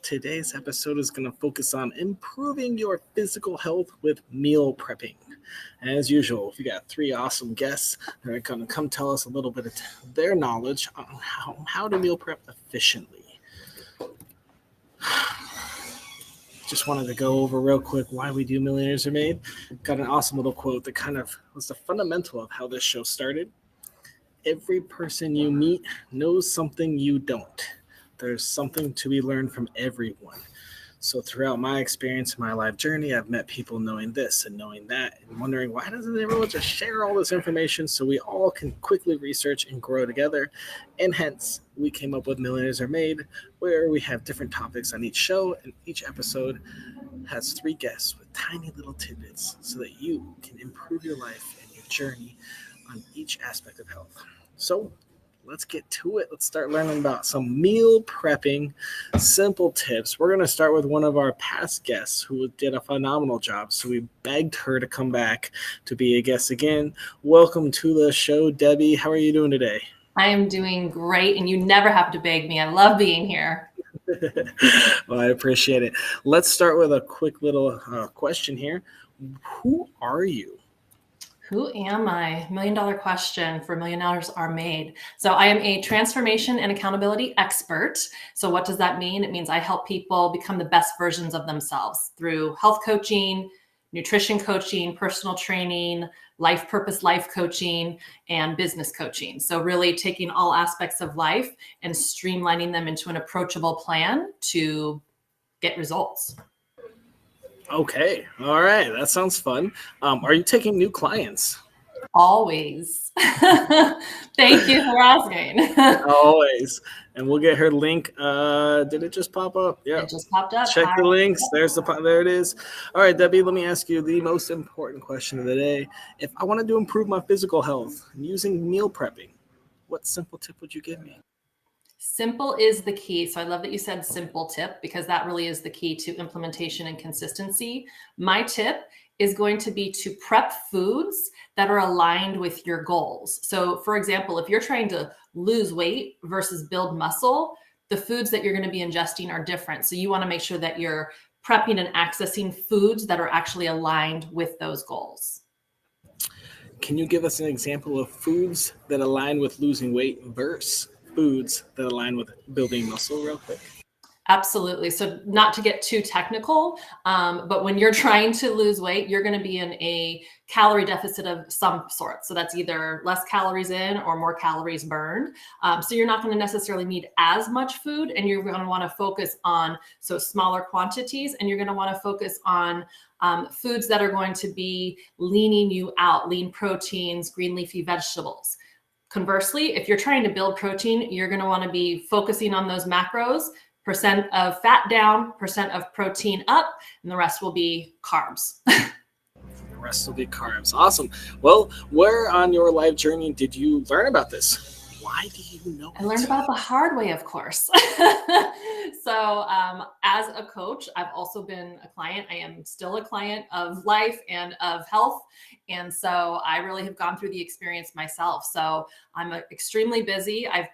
Today's episode is going to focus on improving your physical health with meal prepping. As usual, we got three awesome guests that are going to come tell us a little bit of their knowledge on how to meal prep efficiently. Just wanted to go over real quick why we do Millionaires Are Made. Got an awesome little quote that kind of was the fundamental of how this show started. Every person you meet knows something you don't. There's something to be learned from everyone. So throughout my experience, my life journey, I've met people knowing this and knowing that and wondering why doesn't everyone just share all this information so we all can quickly research and grow together. And hence, we came up with Millionaires Are Made, where we have different topics on each show, and each episode has three guests with tiny little tidbits so that you can improve your life and your journey on each aspect of health. So let's get to it. Let's start learning about some meal prepping, simple tips. We're going to start with one of our past guests who did a phenomenal job. So we begged her to come back to be a guest again. Welcome to the show, Debbie. How are you doing today? I am doing great, and you never have to beg me. I love being here. Well, I appreciate it. Let's start with a quick little question here. Who are you? Who am I? $1 million question for Millionaires Are Made. So I am a transformation and accountability expert. So what does that mean? It means I help people become the best versions of themselves through health coaching, nutrition coaching, personal training, life purpose life coaching, and business coaching. So really taking all aspects of life and streamlining them into an approachable plan to get results. Okay. All right. That sounds fun. Are you taking new clients? Always. Thank you for asking. Always. And we'll get her link. Did it just pop up? Yeah. It just popped up. Check the links. There it is. All right, Debbie, let me ask you the most important question of the day. If I wanted to improve my physical health using meal prepping, what simple tip would you give me? Simple is the key. So I love that you said simple tip, because that really is the key to implementation and consistency. My tip is going to be to prep foods that are aligned with your goals. So for example, if you're trying to lose weight versus build muscle, the foods that you're going to be ingesting are different. So you want to make sure that you're prepping and accessing foods that are actually aligned with those goals. Can you give us an example of foods that align with losing weight versus foods that align with building muscle real quick? Absolutely. So not to get too technical, but when you're trying to lose weight, you're going to be in a calorie deficit of some sort. So that's either less calories in or more calories burned. So you're not going to necessarily need as much food, and you're going to want to focus on smaller quantities, and you're going to want to focus on foods that are going to be leaning you out, lean proteins, green leafy vegetables. Conversely, if you're trying to build protein, you're going to want to be focusing on those macros, percent of fat down, percent of protein up, and the rest will be carbs. The rest will be carbs. Awesome. Well, where on your life journey did you learn about this? Why do you know I learned about it the hard way, of course. So as a coach, I've also been a client. I am still a client of life and of health. And so I really have gone through the experience myself. So I'm extremely busy. I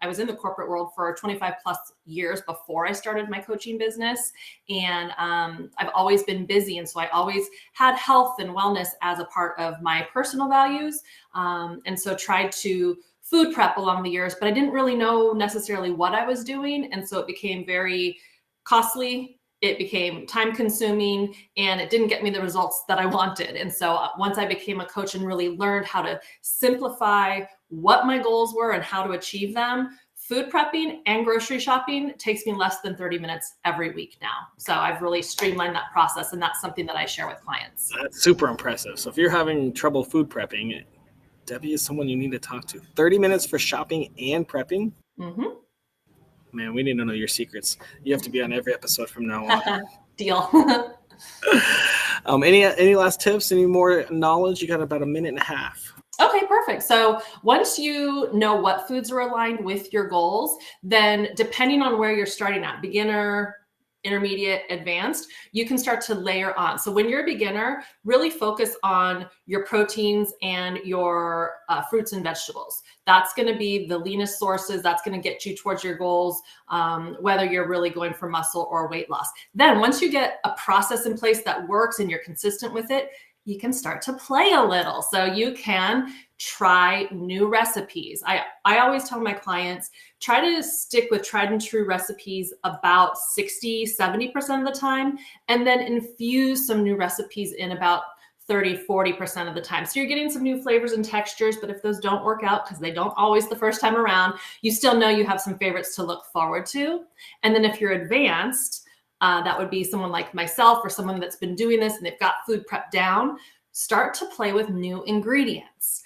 was in the corporate world for 25 plus years before I started my coaching business. And I've always been busy. And so I always had health and wellness as a part of my personal values. And so tried to food prep along the years, but I didn't really know necessarily what I was doing. And so it became very costly. It became time consuming, and it didn't get me the results that I wanted. And so once I became a coach and really learned how to simplify what my goals were and how to achieve them, food prepping and grocery shopping takes me less than 30 minutes every week now. So I've really streamlined that process, and that's something that I share with clients. That's super impressive. So if you're having trouble food prepping, Debbie is someone you need to talk to. 30 minutes for shopping and prepping? Mm-hmm. Man, we need to know your secrets. You have to be on every episode from now on. Deal. Any last tips? Any more knowledge? You got about a minute and a half. Okay, perfect. So once you know what foods are aligned with your goals, then depending on where you're starting at, beginner, intermediate, advanced, you can start to layer on. So when you're a beginner, really focus on your proteins and your fruits and vegetables. That's going to be the leanest sources. That's going to get you towards your goals, whether you're really going for muscle or weight loss. Then once you get a process in place that works and you're consistent with it, you can start to play a little. So you can try new recipes. I always tell my clients, try to stick with tried and true recipes about 60-70% of the time, and then infuse some new recipes in about 30-40% of the time. So you're getting some new flavors and textures, but if those don't work out, because they don't always the first time around, you still know you have some favorites to look forward to. And then if you're advanced, that would be someone like myself or someone that's been doing this and they've got food prep down. Start to play with new ingredients.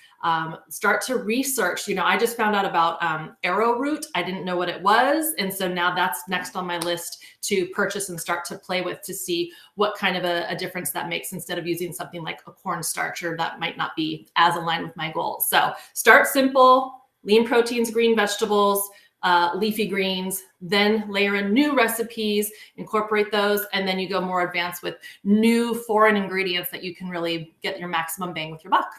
Start to research. I just found out about arrowroot. I didn't know what it was. And so now that's next on my list to purchase and start to play with to see what kind of a difference that makes instead of using something like a cornstarch or that might not be as aligned with my goals. So start simple, lean proteins, green vegetables, leafy greens, then layer in new recipes, incorporate those, and then you go more advanced with new foreign ingredients that you can really get your maximum bang with your buck.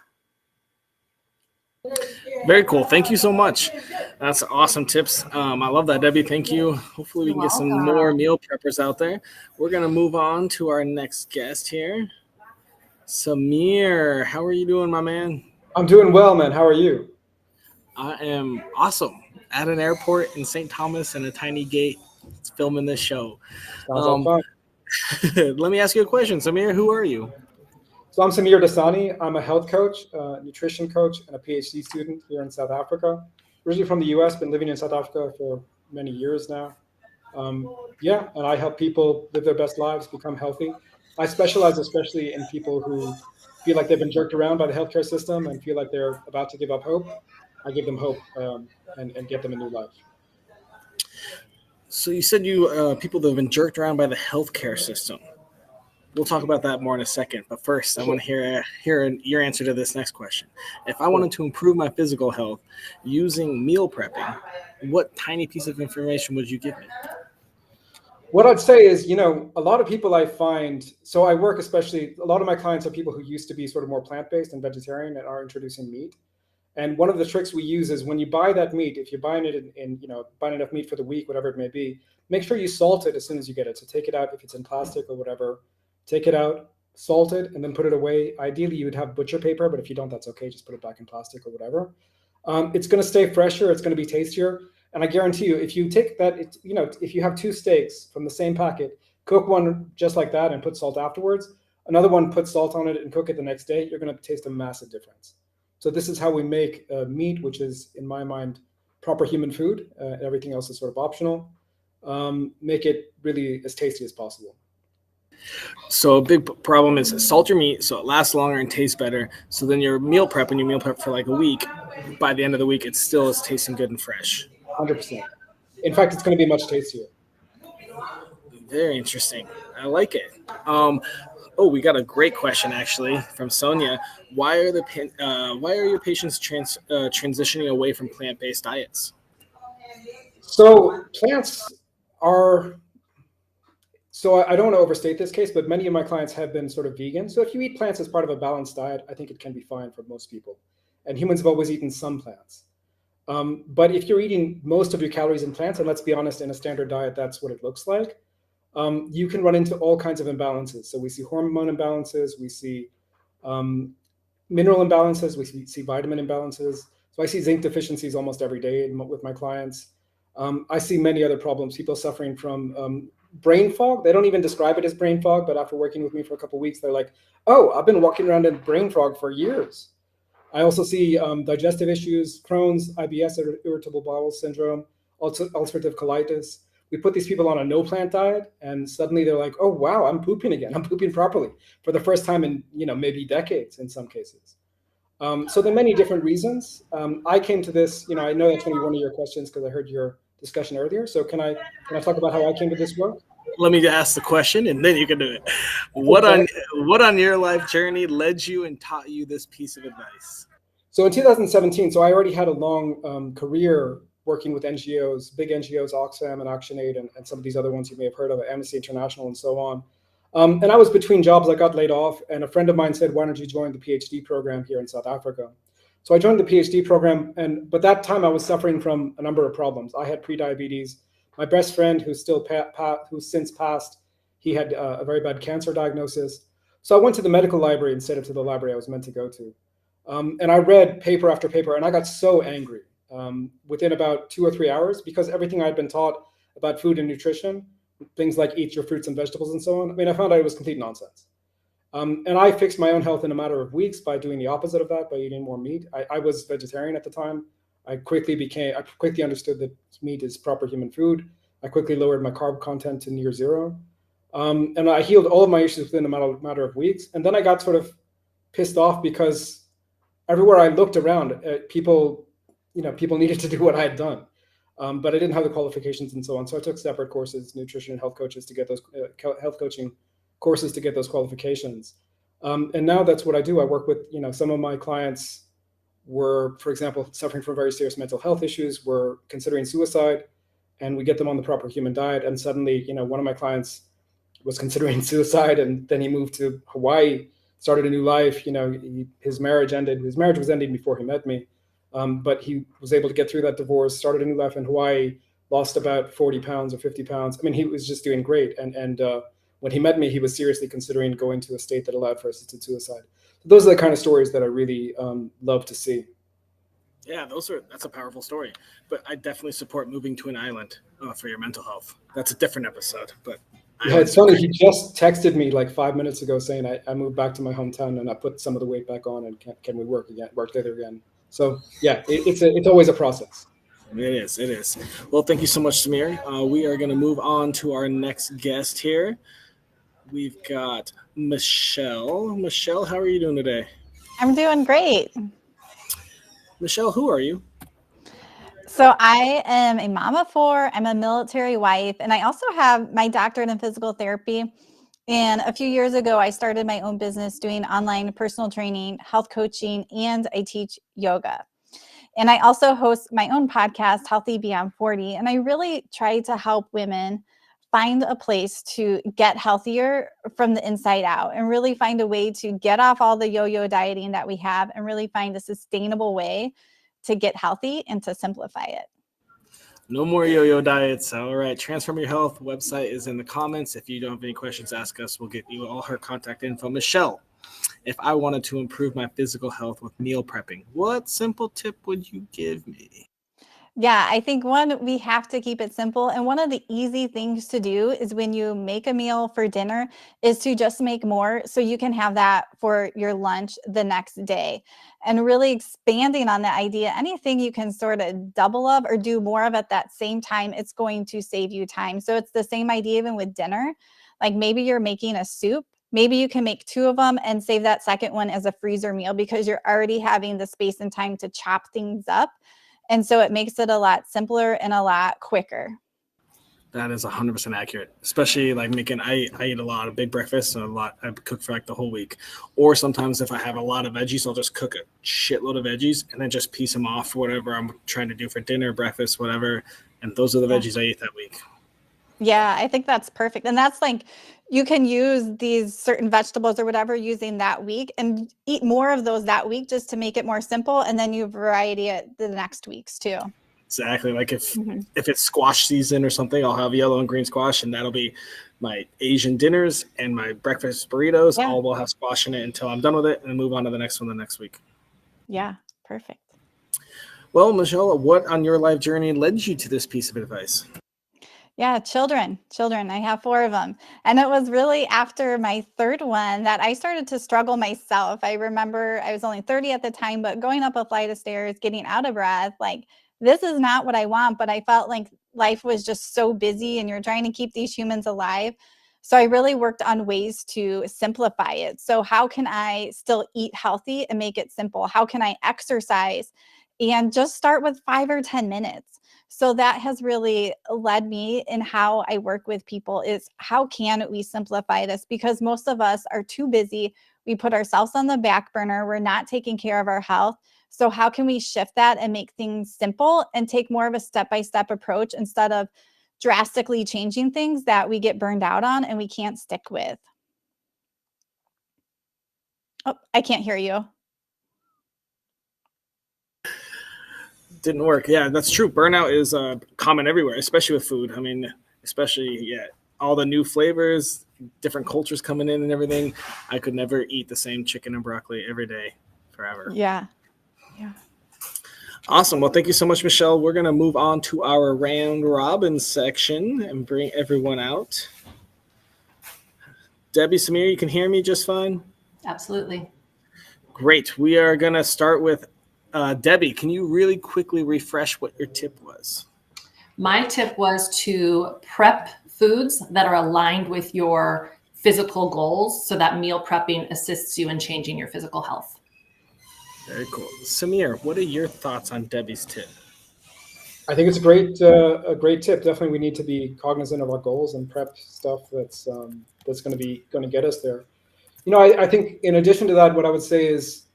Very cool. Thank you so much. That's awesome tips. I love that, Debbie. Thank you. Hopefully we can get some more meal preppers out there. We're going to move on to our next guest here. Samir, how are you doing, my man? I'm doing well, man. How are you? I am awesome. At an airport in St. Thomas in a tiny gate filming this show. Sounds like fun. Let me ask you a question. Samir, who are you? So I'm Samir Dasani. I'm a health coach, nutrition coach, and a PhD student here in South Africa. Originally from the US, been living in South Africa for many years now. And I help people live their best lives, become healthy. I specialize especially in people who feel like they've been jerked around by the healthcare system and feel like they're about to give up hope. I give them hope and get them a new life. So you said people that have been jerked around by the healthcare system. We'll talk about that more in a second. But first, I want to hear your answer to this next question. If I wanted to improve my physical health using meal prepping, what tiny piece of information would you give me? What I'd say is, a lot of people I find, so I work especially, a lot of my clients are people who used to be sort of more plant-based and vegetarian and are introducing meat. And one of the tricks we use is when you buy that meat, if you're buying it buying enough meat for the week, whatever it may be, make sure you salt it as soon as you get it. So take it out if it's in plastic or whatever. Take it out, salt it, and then put it away. Ideally, you would have butcher paper, but if you don't, that's okay. Just put it back in plastic or whatever. It's going to stay fresher. It's going to be tastier. And I guarantee you, if you take that, if you have 2 steaks from the same packet, cook one just like that and put salt afterwards. Another one, put salt on it and cook it the next day. You're going to taste a massive difference. So this is how we make meat, which is, in my mind, proper human food. Everything else is sort of optional. Make it really as tasty as possible. So a big problem is salt your meat so it lasts longer and tastes better. So then your meal prep, when you meal prep for like a week, by the end of the week, it still is tasting good and fresh. 100%. In fact, it's going to be much tastier. Very interesting. I like it. We got a great question actually from Sonia. Why are your patients transitioning away from plant-based diets? So plants are. So I don't want to overstate this case, but many of my clients have been sort of vegan. So if you eat plants as part of a balanced diet, I think it can be fine for most people. And humans have always eaten some plants. But if you're eating most of your calories in plants, and let's be honest, in a standard diet, that's what it looks like, you can run into all kinds of imbalances. So we see hormone imbalances, we see mineral imbalances, we see vitamin imbalances. So I see zinc deficiencies almost every day with my clients. I see many other problems, people suffering from brain fog. They don't even describe it as brain fog, but after working with me for a couple of weeks, they're like, oh, I've been walking around in brain fog for years. I also see digestive issues, Crohn's, IBS, irritable bowel syndrome, ulcerative colitis. We put these people on a no plant diet and suddenly they're like, oh, wow, I'm pooping again. I'm pooping properly for the first time in, maybe decades in some cases. So there are many different reasons. I came to this, I know that's going to be one of your questions because I heard your discussion earlier. So can I talk about how I came to this work? Let me ask the question and then you can do it. What on your life journey led you and taught you this piece of advice? So in 2017, so I already had a long career working with NGOs, big NGOs, Oxfam and ActionAid, and some of these other ones you may have heard of, Amnesty International and so on. And I was between jobs. I got laid off, and a friend of mine said, why don't you join the PhD program here in South Africa? So I joined the PhD program, but that time I was suffering from a number of problems. I had prediabetes. My best friend, who's since passed, he had a very bad cancer diagnosis. So I went to the medical library instead of to the library I was meant to go to. And I read paper after paper, and I got so angry within about 2 or 3 hours, because everything I'd been taught about food and nutrition, things like eat your fruits and vegetables and so on, I mean, I found out it was complete nonsense. And I fixed my own health in a matter of weeks by doing the opposite of that, by eating more meat. I was vegetarian at the time. I quickly understood that meat is proper human food. I quickly lowered my carb content to near zero. And I healed all of my issues within a matter of weeks. And then I got sort of pissed off because everywhere I looked around, people needed to do what I had done. But I didn't have the qualifications and so on. So I took separate courses, nutrition and health coaches to get those health coaching courses to get those qualifications. And now that's what I do. I work with, some of my clients were, for example, suffering from very serious mental health issues, were considering suicide, and we get them on the proper human diet. And suddenly, one of my clients was considering suicide, and then he moved to Hawaii, started a new life. His marriage ended. His marriage was ending before he met me. But he was able to get through that divorce, started a new life in Hawaii, lost about 40 pounds or 50 pounds. I mean, he was just doing great. And when he met me, he was seriously considering going to a state that allowed for assisted suicide. So those are the kind of stories that I really love to see. Yeah, that's a powerful story. But I definitely support moving to an island for your mental health. That's a different episode. But yeah, it's funny. He just texted me like 5 minutes ago saying I moved back to my hometown and I put some of the weight back on, and can we work together again? So yeah, it's always a process. It is. Well, thank you so much, Samir. We are going to move on to our next guest here. We've got Michelle. Michelle, how are you doing today? I'm doing great. Michelle, who are you? So I am a mom of 4. I'm a military wife, and I also have my doctorate in physical therapy. And a few years ago, I started my own business doing online personal training, health coaching, and I teach yoga. And I also host my own podcast, Healthy Beyond 40. And I really try to help women find a place to get healthier from the inside out, and really find a way to get off all the yo-yo dieting that we have, and really find a sustainable way to get healthy and to simplify it. No more yo-yo diets. All right. Transform Your Health website is in the comments. If you don't have any questions, ask us. We'll get you all her contact info. Michelle, if I wanted to improve my physical health with meal prepping, what simple tip would you give me? Yeah, I think one, we have to keep it simple. And one of the easy things to do is when you make a meal for dinner is to just make more so you can have that for your lunch the next day. And really expanding on that idea, anything you can sort of double up or do more of at that same time, it's going to save you time. So it's the same idea even with dinner. Like maybe you're making a soup. Maybe you can make 2 of them and save that second one as a freezer meal, because you're already having the space and time to chop things up. And so it makes it a lot simpler and a lot quicker. That is 100% accurate, especially like I eat a lot of big breakfasts and I cook for like the whole week. Or sometimes if I have a lot of veggies, I'll just cook a shitload of veggies and then just piece them off for whatever I'm trying to do for dinner, breakfast, whatever. And those are the veggies I eat that week. Yeah, I think that's perfect. And that's like, you can use these certain vegetables or whatever using that week and eat more of those that week just to make it more simple. And then you variety it the next weeks too. Exactly. Like if it's squash season or something, I'll have yellow and green squash, and that'll be my Asian dinners and my breakfast burritos. Yeah. All will have squash in it until I'm done with it, and move on to the next one the next week. Yeah, perfect. Well, Michelle, what on your life journey led you to this piece of advice? Yeah, children. I have 4 of them. And it was really after my 3rd one that I started to struggle myself. I remember I was only 30 at the time, but going up a flight of stairs, getting out of breath, like, this is not what I want, but I felt like life was just so busy and you're trying to keep these humans alive. So I really worked on ways to simplify it. So how can I still eat healthy and make it simple? How can I exercise and just start with 5 or 10 minutes? So that has really led me in how I work with people is how can we simplify this? Because most of us are too busy. We put ourselves on the back burner. We're not taking care of our health. So how can we shift that and make things simple and take more of a step-by-step approach instead of drastically changing things that we get burned out on and we can't stick with? Oh, I can't hear you. Didn't work. Yeah, that's true. Burnout is common everywhere, especially with food. I mean, especially all the new flavors, different cultures coming in and everything. I could never eat the same chicken and broccoli every day forever. Yeah. Awesome. Well, thank you so much, Michelle. We're going to move on to our round robin section and bring everyone out. Debbie, Samir, you can hear me just fine? Absolutely. Great. We are going to start with Debbie. Can you really quickly refresh what your tip was? My tip was to prep foods that are aligned with your physical goals so that meal prepping assists you in changing your physical health. Very cool. Samir, what are your thoughts on Debbie's tip? I think it's a great tip. Definitely, we need to be cognizant of our goals and prep stuff that's going to get us there. I think in addition to that, what I would say is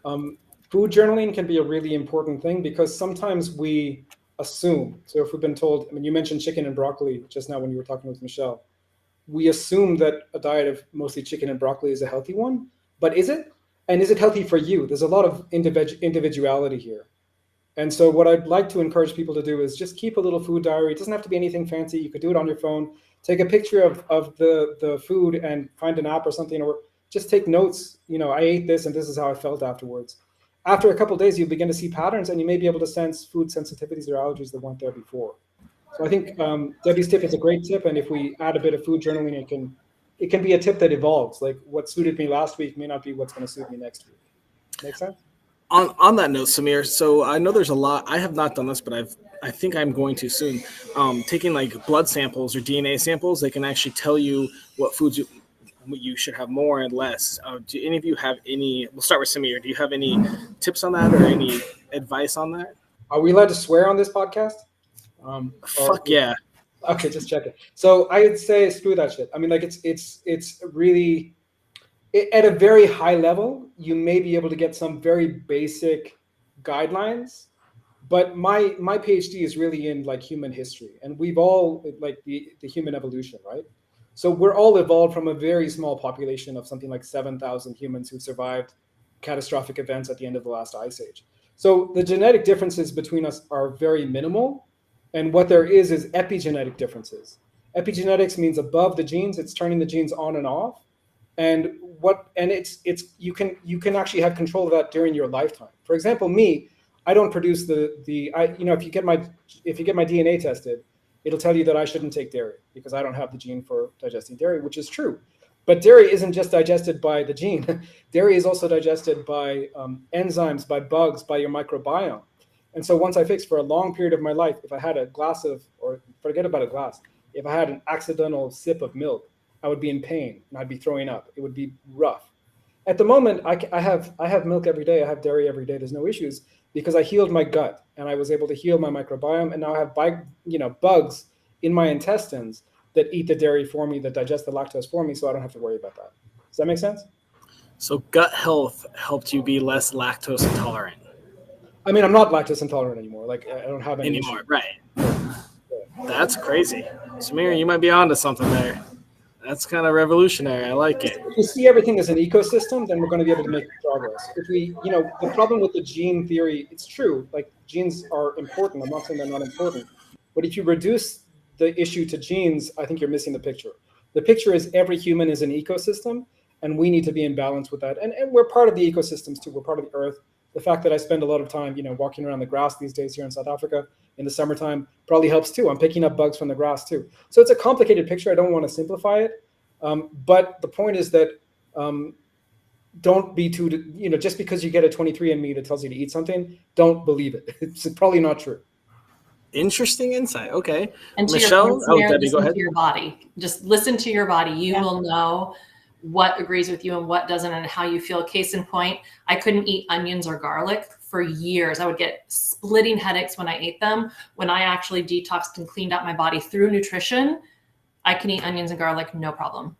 food journaling can be a really important thing because sometimes we assume. So if we've been told, you mentioned chicken and broccoli just now when you were talking with Michelle, we assume that a diet of mostly chicken and broccoli is a healthy one, but is it? And is it healthy for you? There's a lot of individuality here. And so what I'd like to encourage people to do is just keep a little food diary. It doesn't have to be anything fancy. You could do it on your phone. Take a picture of the food and find an app or something, or just take notes. I ate this and this is how I felt afterwards. After a couple of days, you begin to see patterns and you may be able to sense food sensitivities or allergies that weren't there before. So I think Debbie's tip is a great tip. And if we add a bit of food journaling, it can be a tip that evolves. Like what suited me last week may not be what's going to suit me next week. Make sense? On that note, Samir, so I know there's a lot. I have not done this, but I think I'm going to soon. Taking like blood samples or DNA samples, they can actually tell you what foods you should have more and less. Do any of you have any? We'll start with Samir. Do you have any tips on that or any advice on that? Are we allowed to swear on this podcast? Fuck yeah. Okay, just check it. So I would say screw that shit. It's really at a very high level, you may be able to get some very basic guidelines, but my PhD is really in like human history, and we've all like the human evolution, right? So we're all evolved from a very small population of something like 7,000 humans who survived catastrophic events at the end of the last ice age. So the genetic differences between us are very minimal, and what there is epigenetic differences. Epigenetics means above the genes, it's turning the genes on and off. And it's you can actually have control of that during your lifetime. For example, me, I don't produce if you get my DNA tested, it'll tell you that I shouldn't take dairy because I don't have the gene for digesting dairy, which is true. But dairy isn't just digested by the gene. Dairy is also digested by enzymes, by bugs, by your microbiome. And so once I fixed for a long period of my life, if I had a glass or forget about a glass, if I had an accidental sip of milk, I would be in pain and I'd be throwing up. It would be rough. At the moment, I have milk every day. I have dairy every day. There's no issues because I healed my gut and I was able to heal my microbiome. And now I have bugs in my intestines that eat the dairy for me, that digest the lactose for me, so I don't have to worry about that. Does that make sense? So gut health helped you be less lactose intolerant. I'm not lactose intolerant anymore. Like I don't have any anymore. issue. Right. That's crazy. Samir, you might be onto something there. That's kind of revolutionary. I like it. If we see everything as an ecosystem, then we're going to be able to make progress. If we, the problem with the gene theory, it's true. Like genes are important. I'm not saying they're not important. But if you reduce the issue to genes, I think you're missing the picture. The picture is every human is an ecosystem, and we need to be in balance with that. And we're part of the ecosystems too. We're part of the earth. The fact that I spend a lot of time, walking around the grass these days here in South Africa in the summertime probably helps too. I'm picking up bugs from the grass too. So it's a complicated picture. I don't want to simplify it. But the point is that don't be too, just because you get a 23andMe that tells you to eat something, don't believe it. It's probably not true. Interesting insight. Okay. And to Michelle, Debbie, go ahead. to your body. Just listen to your body. You will know what agrees with you and what doesn't and how you feel. Case in point, I couldn't eat onions or garlic for years. I would get splitting headaches when I ate them. When I actually detoxed and cleaned out my body through nutrition, I can eat onions and garlic, no problem.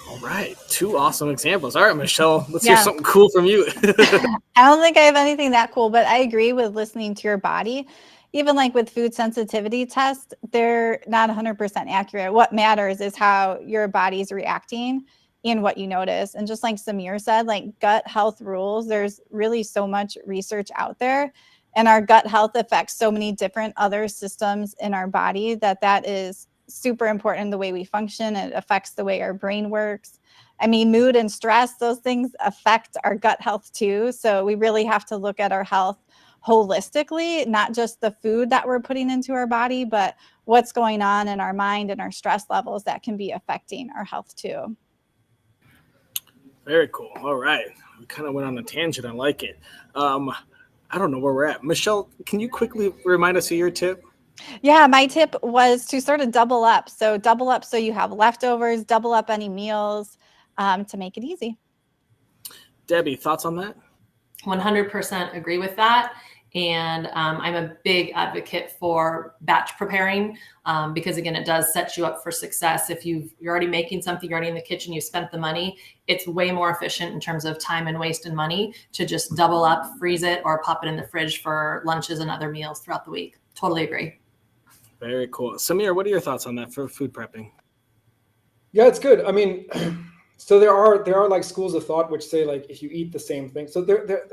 All right, 2 awesome examples. All right, Michelle, let's hear Yeah. something cool from you. I don't think I have anything that cool, but I agree with listening to your body. Even like with food sensitivity tests, they're not 100% accurate. What matters is how your body's reacting and what you notice. And just like Samir said, like gut health rules, there's really so much research out there. And our gut health affects so many different other systems in our body that is super important in the way we function. It affects the way our brain works. I mean, mood and stress, those things affect our gut health too. So we really have to look at our health holistically, not just the food that we're putting into our body, but what's going on in our mind and our stress levels that can be affecting our health too. Very cool. All right. We kind of went on a tangent. I like it. I don't know where we're at. Michelle, can you quickly remind us of your tip? Yeah, my tip was to sort of double up. So double up so you have leftovers, double up any meals to make it easy. Debbie, thoughts on that? 100% agree with that. And I'm a big advocate for batch preparing because, again, it does set you up for success. If you're already making something, you're already in the kitchen, you spent the money, it's way more efficient in terms of time and waste and money to just double up, freeze it, or pop it in the fridge for lunches and other meals throughout the week. Totally agree. Very cool. Samir, what are your thoughts on that for food prepping? Yeah, it's good. I mean, so there are like schools of thought which say like if you eat the same thing. So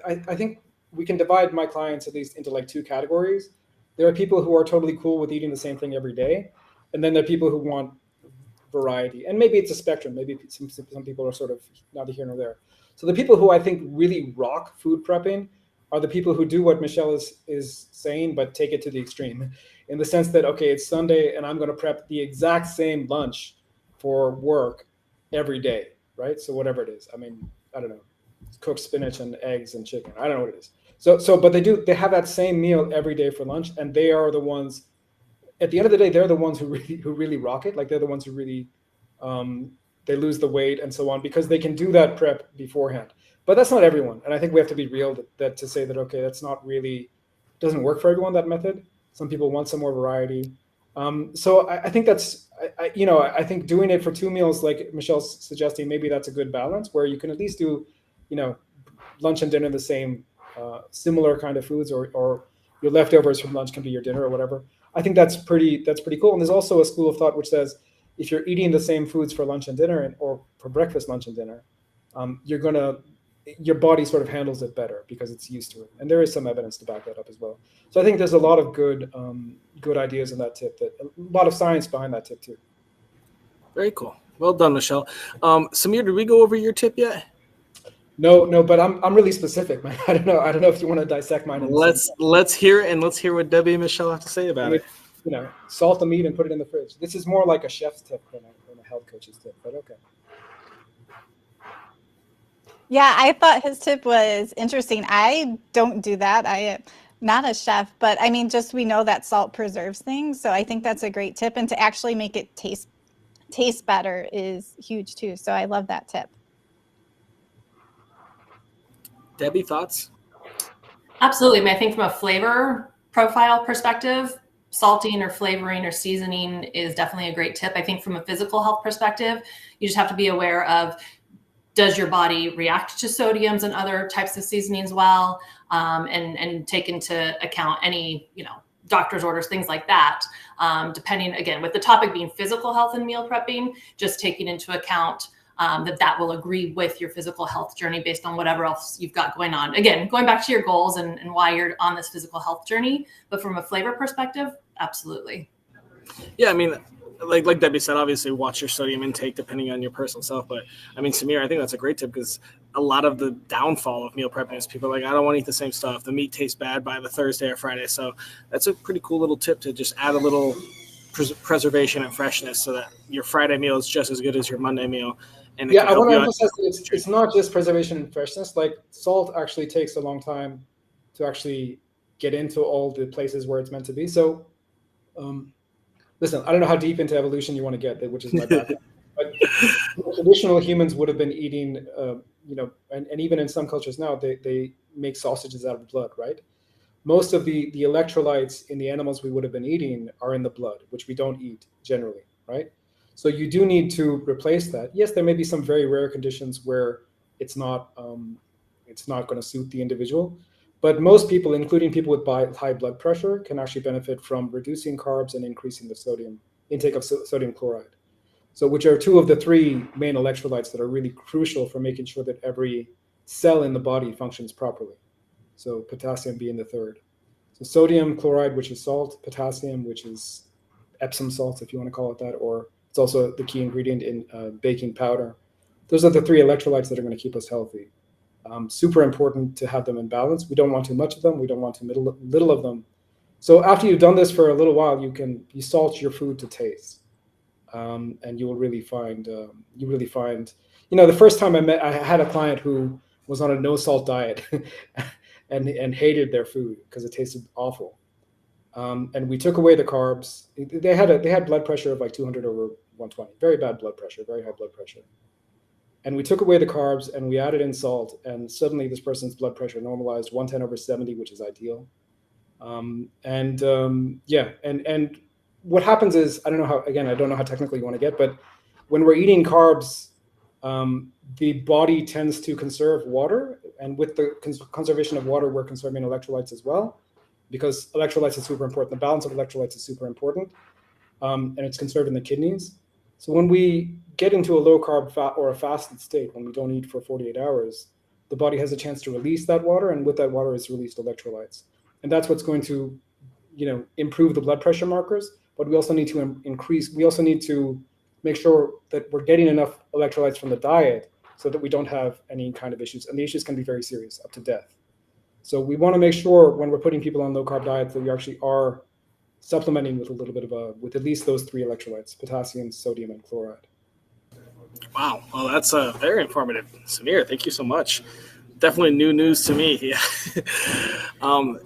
I think we can divide my clients at least into like 2 categories. There are people who are totally cool with eating the same thing every day, and then there are people who want variety. And maybe it's a spectrum. Maybe some people are sort of neither here nor there. So the people who I think really rock food prepping are the people who do what Michelle is saying, but take it to the extreme, in the sense that, okay, it's Sunday and I'm going to prep the exact same lunch for work every day, right? So whatever it is, I mean, I don't know, cooked spinach and eggs and chicken. I don't know what it is. But they have that same meal every day for lunch, and they are the ones. At the end of the day, they're the ones who really rock it. Like they're the ones who really they lose the weight and so on because they can do that prep beforehand. But that's not everyone, and I think we have to be real that to say that okay, that's not really doesn't work for everyone, that method. Some people want some more variety. So I think that's I think doing it for 2 meals, like Michelle's suggesting, maybe that's a good balance where you can at least do lunch and dinner the same similar kind of foods, or your leftovers from lunch can be your dinner or whatever. I think that's pretty cool. And there's also a school of thought which says if you're eating the same foods for lunch and dinner or for breakfast, lunch and dinner, your body sort of handles it better because it's used to it. And there is some evidence to back that up as well. So I think there's a lot of good ideas in that tip, a lot of science behind that tip too. Very cool. Well done, Michelle. Samir, did we go over your tip yet? No, but I'm really specific, man. I don't know if you want to dissect mine. Let's hear it, and let's hear what Debbie and Michelle have to say about it. Salt the meat and put it in the fridge. This is more like a chef's tip than a health coach's tip, but okay. Yeah, I thought his tip was interesting. I don't do that. I am not a chef, but I mean, just we know that salt preserves things. So I think that's a great tip. And to actually make it taste better is huge too. So I love that tip. Debbie, thoughts? Absolutely. I mean, I think from a flavor profile perspective, salting or flavoring or seasoning is definitely a great tip. I think from a physical health perspective, you just have to be aware of, does your body react to sodiums and other types of seasonings well, and take into account any, doctor's orders, things like that. Depending, again, with the topic being physical health and meal prepping, just taking into account that will agree with your physical health journey based on whatever else you've got going on. Again, going back to your goals and why you're on this physical health journey, but from a flavor perspective, absolutely. Yeah, I mean, like Debbie said, obviously watch your sodium intake depending on your personal self. But I mean, Samir, I think that's a great tip because a lot of the downfall of meal prepping is people are like, I don't want to eat the same stuff. The meat tastes bad by the Thursday or Friday. So that's a pretty cool little tip to just add a little preservation and freshness so that your Friday meal is just as good as your Monday meal. And yeah, I want to emphasize that it's not just preservation and freshness. Like salt actually takes a long time to actually get into all the places where it's meant to be. So, listen, I don't know how deep into evolution you want to get, which is my background. But traditional humans would have been eating, and even in some cultures now, they make sausages out of blood, right? Most of the electrolytes in the animals we would have been eating are in the blood, which we don't eat generally, right? So you do need to replace that. Yes, there may be some very rare conditions where it's not going to suit the individual, but most people, including people with high blood pressure, can actually benefit from reducing carbs and increasing the sodium intake of sodium chloride. So which are two of the three main electrolytes that are really crucial for making sure that every cell in the body functions properly. So potassium being the third. So sodium chloride, which is salt, potassium, which is Epsom salt, if you want to call it that, or it's also the key ingredient in baking powder. Those are the three electrolytes that are going to keep us healthy. Super important to have them in balance. We don't want too much of them. We don't want too little of them. So after you've done this for a little while, you salt your food to taste. And you will really find, the first time I had a client who was on a no salt diet and hated their food because it tasted awful. And we took away the carbs. They had blood pressure of like 200 over 120, very bad blood pressure, very high blood pressure. And we took away the carbs and we added in salt, and suddenly this person's blood pressure normalized 110 over 70, which is ideal. And what happens is, I don't know how technical you want to get, but when we're eating carbs, the body tends to conserve water, and with the conservation of water, we're conserving electrolytes as well, because electrolytes are super important. The balance of electrolytes is super important, and it's conserved in the kidneys. So when we get into a low carb fat or a fasted state, when we don't eat for 48 hours, the body has a chance to release that water, and with that water is released electrolytes. And that's what's going to, improve the blood pressure markers. But we also need to make sure that we're getting enough electrolytes from the diet so that we don't have any kind of issues. And the issues can be very serious, up to death. So we want to make sure when we're putting people on low carb diets that we actually are supplementing with a little bit with at least those three electrolytes: potassium, sodium, and chloride. Wow. Well, that's very informative. Samir, thank you so much. Definitely new news to me. Yeah.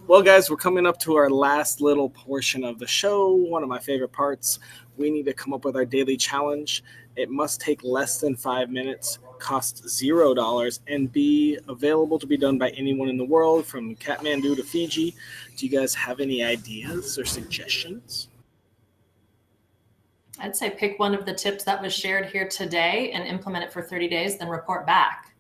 Well, guys, we're coming up to our last little portion of the show. One of my favorite parts. We need to come up with our daily challenge. It must take less than 5 minutes, cost $0, and be available to be done by anyone in the world, from Kathmandu to Fiji. Do you guys have any ideas or suggestions? I'd say pick one of the tips that was shared here today and implement it for 30 days, then report back.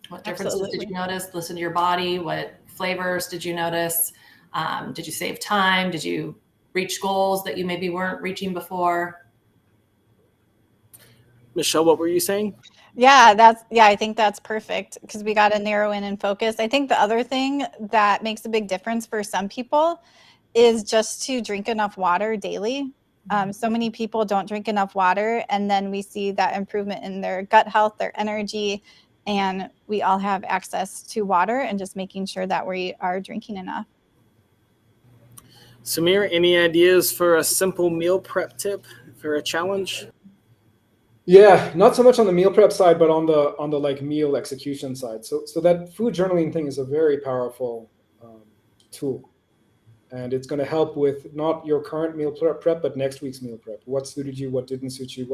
What differences did you notice? Listen to your body. What flavors did you notice? Did you save time? Did you reach goals that you maybe weren't reaching before? Michelle, what were you saying? Yeah, I think that's perfect, because we got to narrow in and focus. I think the other thing that makes a big difference for some people is just to drink enough water daily. So many people don't drink enough water, and then we see that improvement in their gut health, their energy, and we all have access to water, and just making sure that we are drinking enough. Samir, any ideas for a simple meal prep tip for a challenge? Yeah, not so much on the meal prep side, but on the like meal execution side. So that food journaling thing is a very powerful tool, and it's going to help with not your current meal prep, but next week's meal prep. What suited you? What didn't suit you?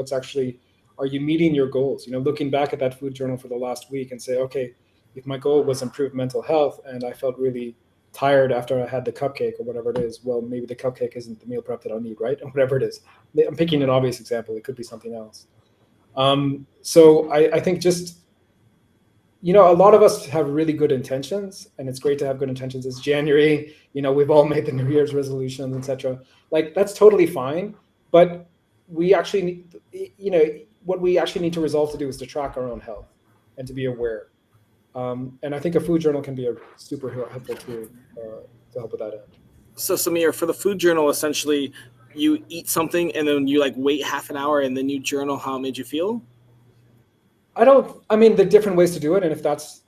Are you meeting your goals? Looking back at that food journal for the last week and say, okay, if my goal was improved mental health and I felt really tired after I had the cupcake or whatever it is, well, maybe the cupcake isn't the meal prep that I'll need, right? Or whatever it is. I'm picking an obvious example. It could be something else. So I think just, a lot of us have really good intentions, and it's great to have good intentions. It's January, we've all made the New Year's resolutions, etc. Like, that's totally fine. But we actually need, what we actually need to resolve to do is to track our own health and to be aware. And I think a food journal can be a super helpful tool to help with that end. So Samir, for the food journal, essentially, you eat something and then you wait half an hour and then you journal how it made you feel? The different ways to do it. And if that's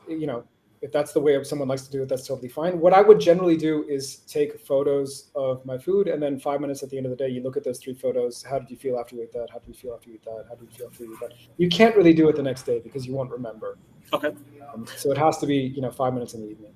the way someone likes to do it, that's totally fine. What I would generally do is take photos of my food, and then 5 minutes at the end of the day, you look at those 3 photos. How did you feel after you ate that? How did you feel after you ate that? How did you feel after you ate that? You can't really do it the next day because you won't remember. Okay. So it has to be, 5 minutes in the evening.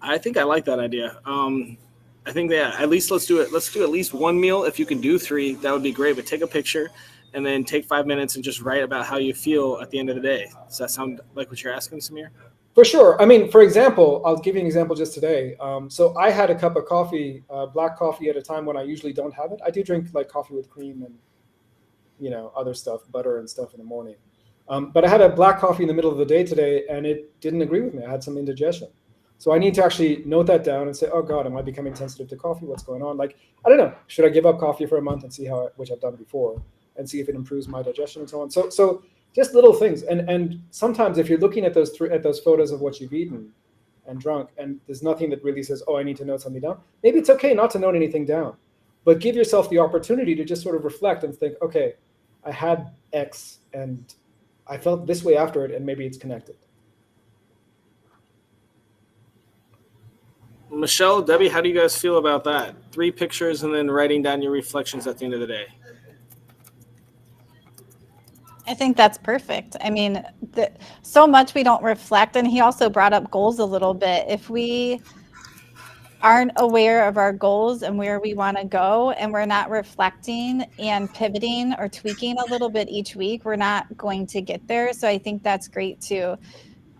I think I like that idea. I think that at least let's do at least one meal. If you can do 3, that would be great. But take a picture and then take 5 minutes and just write about how you feel at the end of the day. Does that sound like what you're asking, Samir? For sure. I mean, for example, I'll give you an example just today. So I had a cup of coffee, black coffee, at a time when I usually don't have it. I do drink like coffee with cream and, you know, other stuff, butter and stuff in the morning. But I had a black coffee in the middle of the day today, and it didn't agree with me. I had some indigestion. So I need to actually note that down and say, oh God, am I becoming sensitive to coffee? What's going on? Like, I don't know. Should I give up coffee for a month and see how, which I've done before, and see if it improves my digestion and so on. So just little things. And sometimes if you're looking at those photos of what you've eaten and drunk, and there's nothing that really says, oh, I need to note something down, maybe it's okay not to note anything down, but give yourself the opportunity to just sort of reflect and think, okay, I had X and I felt this way after it, and maybe it's connected. Michelle, Debbie, how do you guys feel about that? 3 pictures and then writing down your reflections at the end of the day. I think that's perfect. I mean, so much we don't reflect. And he also brought up goals a little bit. If we aren't aware of our goals and where we want to go, and we're not reflecting and pivoting or tweaking a little bit each week, we're not going to get there. So I think that's great to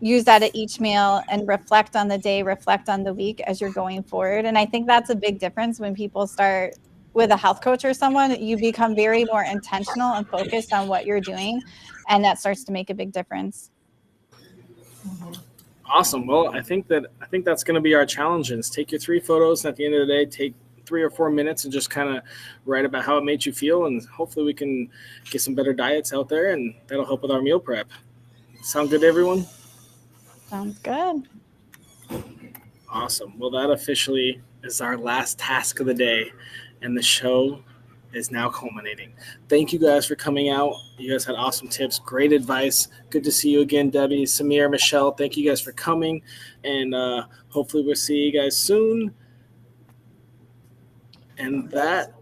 use that at each meal and reflect on the day, reflect on the week as you're going forward. And I think that's a big difference when people start with a health coach or someone. You become very more intentional and focused on what you're doing, and that starts to make a big difference. Awesome. Well, I think that's going to be our challenge. Is take your 3 photos, and at the end of the day, take 3 or 4 minutes and just kind of write about how it made you feel, and hopefully we can get some better diets out there, and that'll help with our meal prep. Sound good to everyone? Sounds good. Awesome. Well, that officially is our last task of the day, and the show is now culminating. Thank you guys for coming out. You guys had awesome tips, great advice. Good to see you again, Debbie, Samir, Michelle. Thank you guys for coming, and hopefully we'll see you guys soon. And that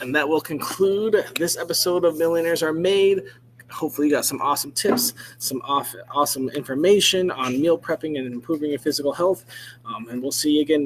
will conclude this episode of Millionaires Are Made. Hopefully you got some awesome tips, some awesome information on meal prepping and improving your physical health. And we'll see you again